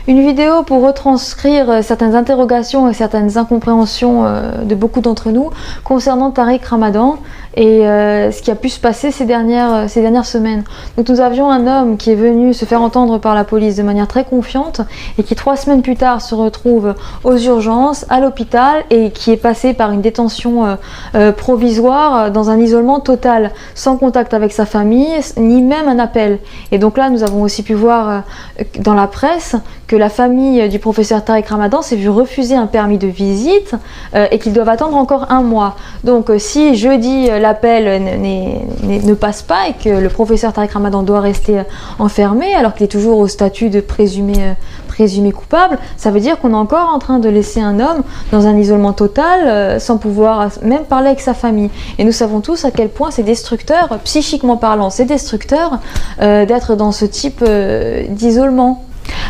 Une vidéo pour retranscrire certaines interrogations et certaines incompréhensions de beaucoup d'entre nous concernant Tariq Ramadan et ce qui a pu se passer ces dernières semaines. Donc nous avions un homme qui est venu se faire entendre par la police de manière très confiante et qui 3 semaines plus tard se retrouve aux urgences, à l'hôpital et qui est passé par une détention provisoire dans un isolement total, sans contact avec sa famille, ni même un appel. Et donc là nous avons aussi pu voir dans la presse que la famille du professeur Tariq Ramadan s'est vue refuser un permis de visite et qu'ils doivent attendre encore 1 mois. Donc si jeudi l'appel ne passe pas et que le professeur Tariq Ramadan doit rester enfermé alors qu'il est toujours au statut de présumé coupable, ça veut dire qu'on est encore en train de laisser un homme dans un isolement total sans pouvoir même parler avec sa famille. Et nous savons tous à quel point c'est destructeur, psychiquement parlant, c'est destructeur d'être dans ce type d'isolement.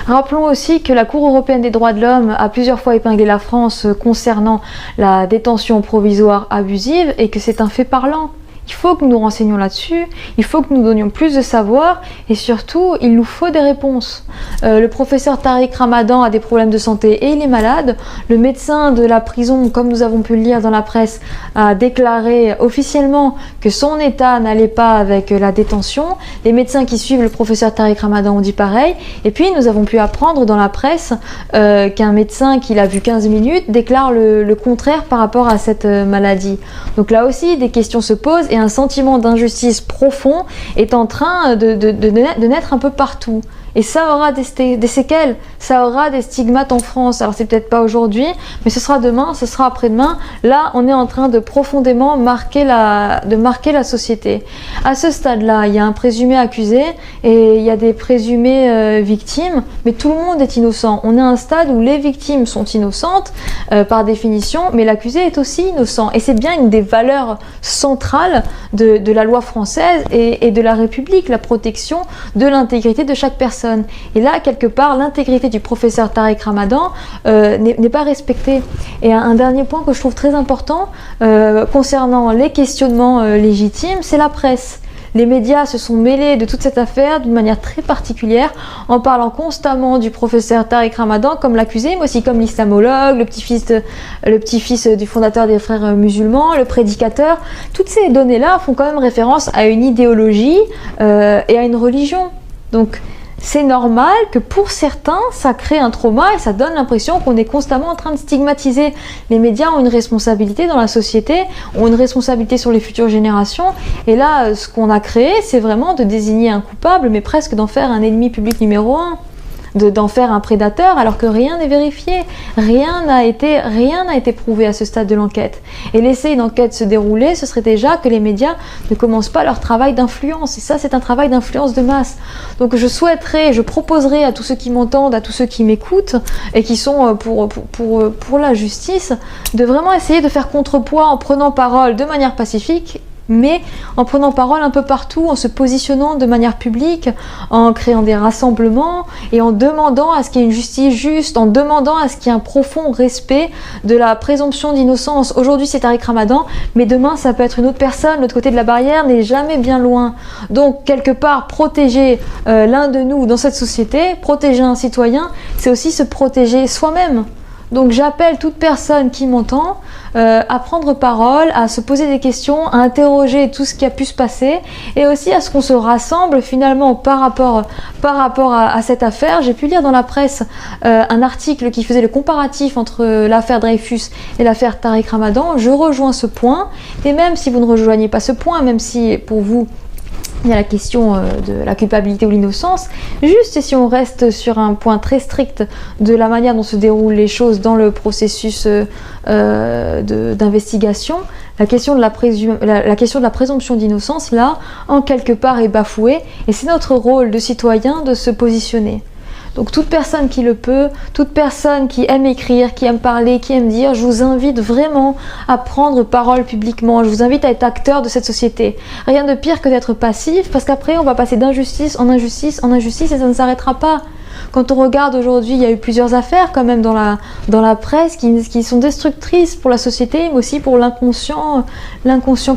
Rappelons aussi que la Cour européenne des droits de l'homme a plusieurs fois épinglé la France concernant la détention provisoire abusive et que c'est un fait parlant. Il faut que nous renseignions là-dessus, il faut que nous donnions plus de savoir et surtout, il nous faut des réponses. Le professeur Tariq Ramadan a des problèmes de santé et il est malade. Le médecin de la prison, comme nous avons pu le lire dans la presse, a déclaré officiellement que son état n'allait pas avec la détention. Les médecins qui suivent le professeur Tariq Ramadan ont dit pareil. Et puis, nous avons pu apprendre dans la presse qu'un médecin qui l'a vu 15 minutes déclare le contraire par rapport à cette maladie. Donc là aussi, des questions se posent. Et un sentiment d'injustice profond est en train de naître un peu partout. Et ça aura des séquelles, ça aura des stigmates en France. Alors c'est peut-être pas aujourd'hui, mais ce sera demain, ce sera après-demain. Là, on est en train de profondément marquer la société. À ce stade-là, il y a un présumé accusé et il y a des présumées victimes, mais tout le monde est innocent. On est à un stade où les victimes sont innocentes par définition, mais l'accusé est aussi innocent. Et c'est bien une des valeurs centrales de la loi française et de la République, la protection de l'intégrité de chaque personne. Et là, quelque part, l'intégrité du professeur Tariq Ramadan n'est pas respectée. Et un dernier point que je trouve très important concernant les questionnements légitimes, c'est la presse. Les médias se sont mêlés de toute cette affaire d'une manière très particulière en parlant constamment du professeur Tariq Ramadan comme l'accusé, mais aussi comme l'islamologue, le petit-fils du fondateur des frères musulmans, le prédicateur. Toutes ces données-là font quand même référence à une idéologie et à une religion. Donc, c'est normal que pour certains, ça crée un trauma et ça donne l'impression qu'on est constamment en train de stigmatiser. Les médias ont une responsabilité dans la société, ont une responsabilité sur les futures générations. Et là, ce qu'on a créé, c'est vraiment de désigner un coupable, mais presque d'en faire un ennemi public numéro 1. D'en faire un prédateur alors que rien n'est vérifié, rien n'a été prouvé à ce stade de l'enquête. Et laisser une enquête se dérouler, ce serait déjà que les médias ne commencent pas leur travail d'influence. Et ça, c'est un travail d'influence de masse. Donc je proposerais à tous ceux qui m'entendent, à tous ceux qui m'écoutent et qui sont pour la justice, de vraiment essayer de faire contrepoids en prenant parole de manière pacifique, mais en prenant parole un peu partout, en se positionnant de manière publique, en créant des rassemblements et en demandant à ce qu'il y ait une justice juste, en demandant à ce qu'il y ait un profond respect de la présomption d'innocence. Aujourd'hui c'est Tariq Ramadan, mais demain ça peut être une autre personne, l'autre côté de la barrière n'est jamais bien loin. Donc quelque part protéger l'un de nous dans cette société, protéger un citoyen, c'est aussi se protéger soi-même. Donc j'appelle toute personne qui m'entend à prendre parole, à se poser des questions, à interroger tout ce qui a pu se passer et aussi à ce qu'on se rassemble finalement par rapport à cette affaire. J'ai pu lire dans la presse un article qui faisait le comparatif entre l'affaire Dreyfus et l'affaire Tariq Ramadan. Je rejoins ce point et même si vous ne rejoignez pas ce point, même si pour vous il y a la question de la culpabilité ou l'innocence, juste si on reste sur un point très strict de la manière dont se déroulent les choses dans le processus d'investigation, la question de la présomption d'innocence, là, en quelque part est bafouée, et c'est notre rôle de citoyen de se positionner. Donc toute personne qui le peut, toute personne qui aime écrire, qui aime parler, qui aime dire, je vous invite vraiment à prendre parole publiquement, je vous invite à être acteur de cette société. Rien de pire que d'être passif, parce qu'après on va passer d'injustice en injustice en injustice et ça ne s'arrêtera pas. Quand on regarde aujourd'hui, il y a eu plusieurs affaires quand même dans la presse qui sont destructrices pour la société, mais aussi pour l'inconscient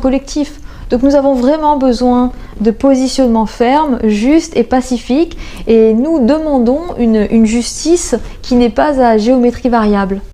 collectif. Donc nous avons vraiment besoin de positionnement ferme, juste et pacifique, et nous demandons une justice qui n'est pas à géométrie variable.